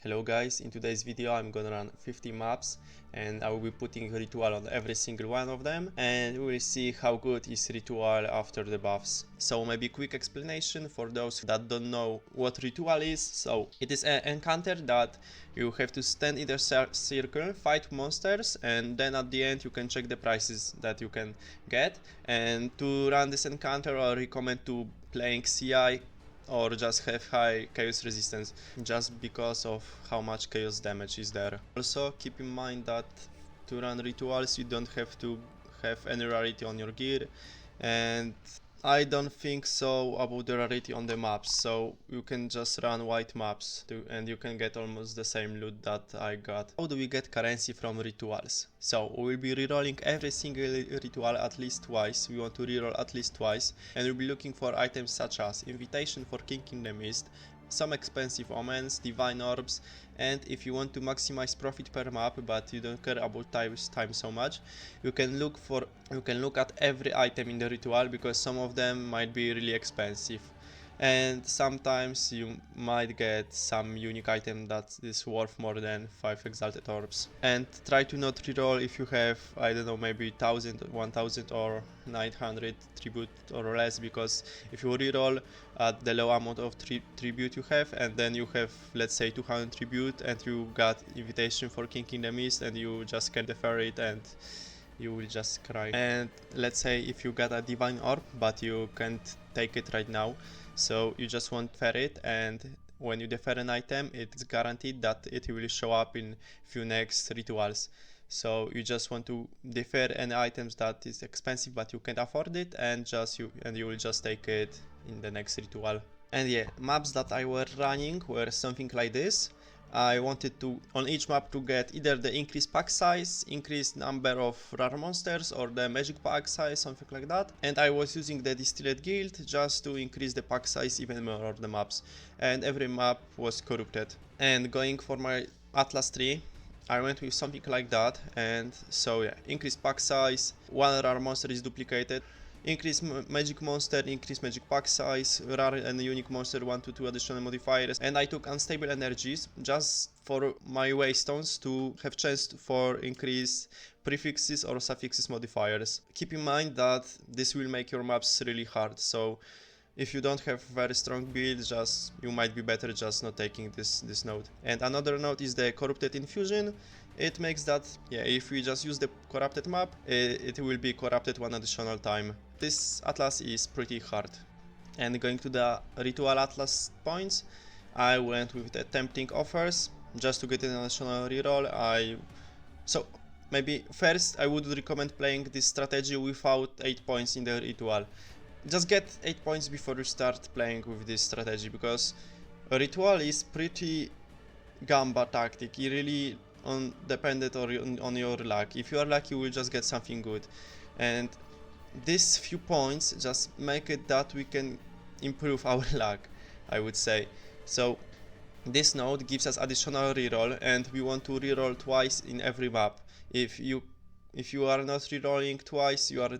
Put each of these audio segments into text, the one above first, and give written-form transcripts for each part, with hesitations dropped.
Hello guys, in today's video I'm gonna run 50 maps and I will be putting ritual on every single one of them and we will see how good is ritual after the buffs. So maybe quick explanation for those that don't know what ritual is. So it is an encounter that you have to stand in a circle, fight monsters, and then at the end you can check the prices that you can get. And to run this encounter I recommend to playing CI or just have high chaos resistance, just because of how much chaos damage is there. Also keep in mind that to run rituals you don't have to have any rarity on your gear, and I don't think so about the rarity on the maps, so you can just run white maps and you can get almost the same loot that I got. How do we get currency from rituals? So we'll be rerolling every single ritual at least twice. We want to reroll at least twice, and we'll be looking for items such as Invitation for King in the Mist, some expensive omens, divine orbs, and if you want to maximize profit per map but you don't care about time so much, you can look at every item in the ritual, because some of them might be really expensive and sometimes you might get some unique item that is worth more than 5 exalted orbs. And try to not reroll if you have, I don't know, maybe 1000, 1000 or 900 tribute or less, because if you reroll at the low amount of tribute you have and then you have, let's say, 200 tribute and you got Invitation for King in the Mist and you just can't defer it and you will just cry. And let's say if you got a divine orb but you can't take it right now, so you just want to defer it, and when you defer an item it's guaranteed that it will show up in few next rituals. So you just want to defer any items that is expensive but you can't afford it, and you will just take it in the next ritual. And yeah, maps that I were running were something like this. I wanted to, on each map, to get either the increased pack size, increased number of rare monsters, or the magic pack size, something like that. And I was using the distilled guild just to increase the pack size even more of the maps. And every map was corrupted. And going for my Atlas tree, I went with something like that. And so yeah, increased pack size, one rare monster is duplicated. Increase magic monster, increase magic pack size, rare and unique monster 1 to 2 additional modifiers, and I took unstable energies just for my waystones to have chance for increase prefixes or suffixes modifiers. Keep in mind that this will make your maps really hard, so if you don't have very strong build, you might be better just not taking this node. And another node is the corrupted infusion. It makes that, yeah, if we just use the corrupted map, it will be corrupted one additional time. This atlas is pretty hard. And going to the ritual atlas points, I went with the tempting offers just to get an additional reroll. So maybe first I would recommend playing this strategy without 8 points in the ritual. Just get 8 points before you start playing with this strategy, because a ritual is pretty gamba tactic. It really dependent on your luck. If you are lucky, you will just get something good, and these few points just make it that we can improve our luck, I would say. So this node gives us additional reroll, and we want to reroll twice in every map. If you are not rerolling twice, you are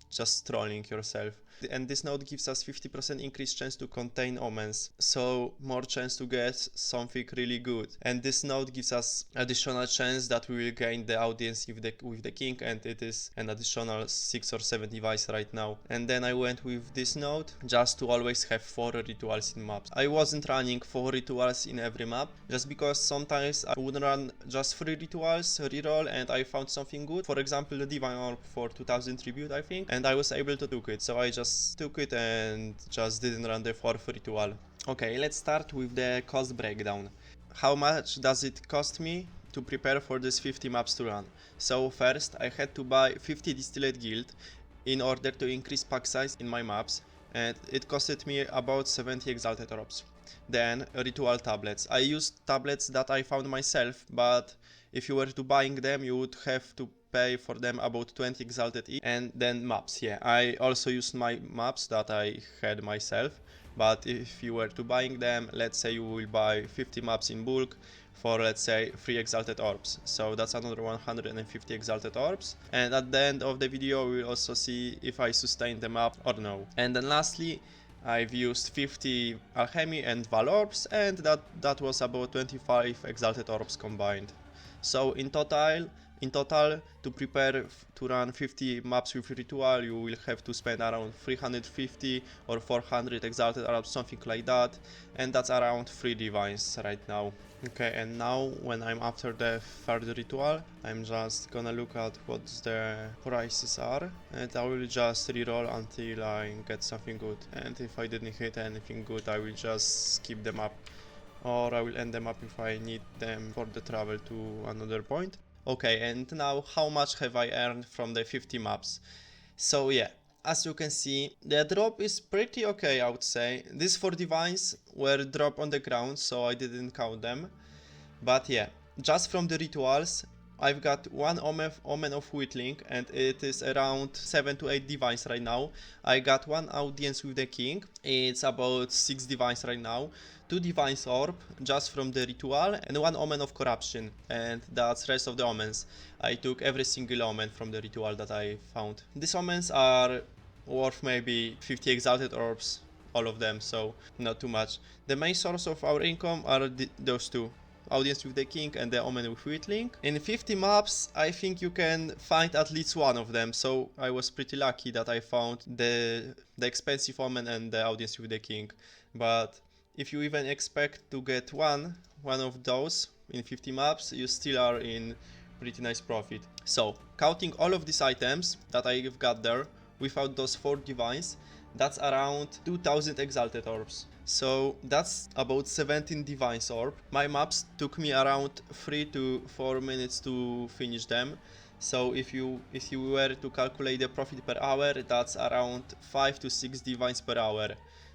just trolling yourself. And this node gives us 50% increased chance to contain omens, so more chance to get something really good. And this node gives us additional chance that we will gain the audience with the king, and it is an additional 6 or 7 device right now. And then I went with this node just to always have 4 rituals in maps. I wasn't running 4 rituals in every map, just because sometimes I would run just 3 rituals, reroll, and I found something good. For example, the divine orb for 2000 tribute, I think, and I was able to take it, so I just took it and just didn't run the 4th ritual. Okay, let's start with the cost breakdown. How much does it cost me to prepare for this 50 maps to run? So first I had to buy 50 distilled guild in order to increase pack size in my maps, and it costed me about 70 exalted orbs. Then ritual tablets. I used tablets that I found myself, but if you were to buying them you would have to pay for them about 20 exalted each. And then maps, yeah, I also used my maps that I had myself, but if you were to buying them, let's say you will buy 50 maps in bulk for, let's say, 3 exalted orbs, so that's another 150 exalted orbs. And at the end of the video we will also see if I sustain the map or no. And then lastly, I've used 50 alchemy and Valorbs, and that was about 25 exalted orbs combined. So in total, to prepare to run 50 maps with ritual, you will have to spend around 350 or 400 exalted orbs, something like that, and that's around 3 divines right now. Okay, and now when I'm after the third ritual, I'm just gonna look at what the prices are, and I will just reroll until I get something good. And if I didn't hit anything good, I will just skip them up, or I will end them up if I need them for the travel to another point. Okay, and now how much have I earned from the 50 maps? So yeah, as you can see, the drop is pretty okay, I would say. These 4 divines were dropped on the ground, so I didn't count them. But yeah, just from the rituals, I've got one Omen of Whittling, and it is around 7 to 8 divines right now. I got one Audience with the King, it's about 6 divines right now. 2 Divines Orb, just from the ritual, and 1 Omen of Corruption, and that's rest of the Omens. I took every single Omen from the ritual that I found. These Omens are worth maybe 50 Exalted Orbs, all of them, so not too much. The main source of our income are those two. Audience with the King and the Omen with Whittling. In 50 maps, I think you can find at least one of them, so I was pretty lucky that I found the expensive Omen and the Audience with the King. But if you even expect to get one of those in 50 maps, you still are in pretty nice profit. So, counting all of these items that I've got there, without those 4 divines, that's around 2000 Exalted Orbs. So that's about 17 Divines Orb. My maps took me around 3 to 4 minutes to finish them. So if you were to calculate the profit per hour, that's around 5 to 6 Divines per hour,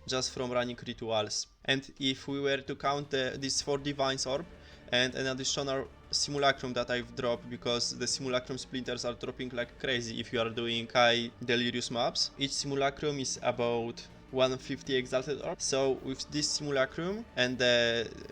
just from running rituals. And if we were to count these 4 Divines Orb and an additional Simulacrum that I've dropped, because the Simulacrum splinters are dropping like crazy if you are doing high Delirious maps. Each Simulacrum is about 150 Exalted Orbs. So with this Simulacrum and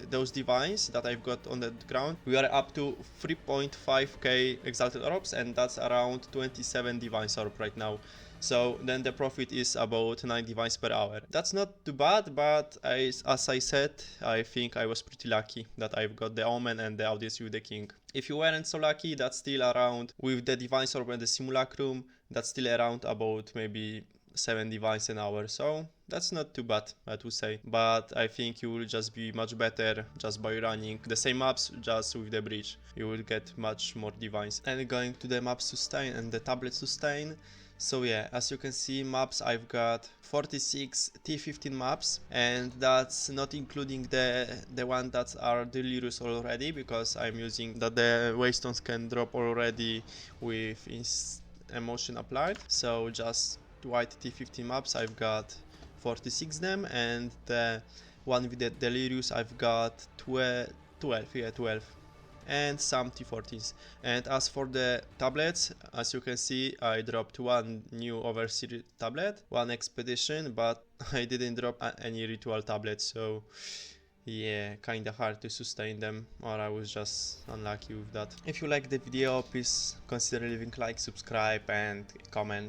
those divines that I've got on the ground, we are up to 3.5k Exalted Orbs, and that's around 27 Divines Orb right now. So then the profit is about 9 divines per hour. That's not too bad, but as I said, I think I was pretty lucky that I've got the Omen and the Audience with the King. If you weren't so lucky, that's still around, with the Divine Orb and the Simulacrum, that's still around about maybe 7 divines an hour, so that's not too bad, I would say. But I think you will just be much better just by running the same maps, just with the bridge. You will get much more divines. And going to the map sustain and the tablet sustain. So yeah, as you can see, maps, I've got 46 T15 maps, and that's not including the one that are delirious already, because I'm using that the waystones can drop already with emotion applied. So just white T15 maps, I've got 46 them, and the one with the delirious, I've got 12, and some T14s. And as for the tablets, as you can see, I dropped one new Overseer tablet, one expedition, but I didn't drop any ritual tablet, so yeah, kinda hard to sustain them, or I was just unlucky with that. If you like the video, please consider leaving like, subscribe and comment.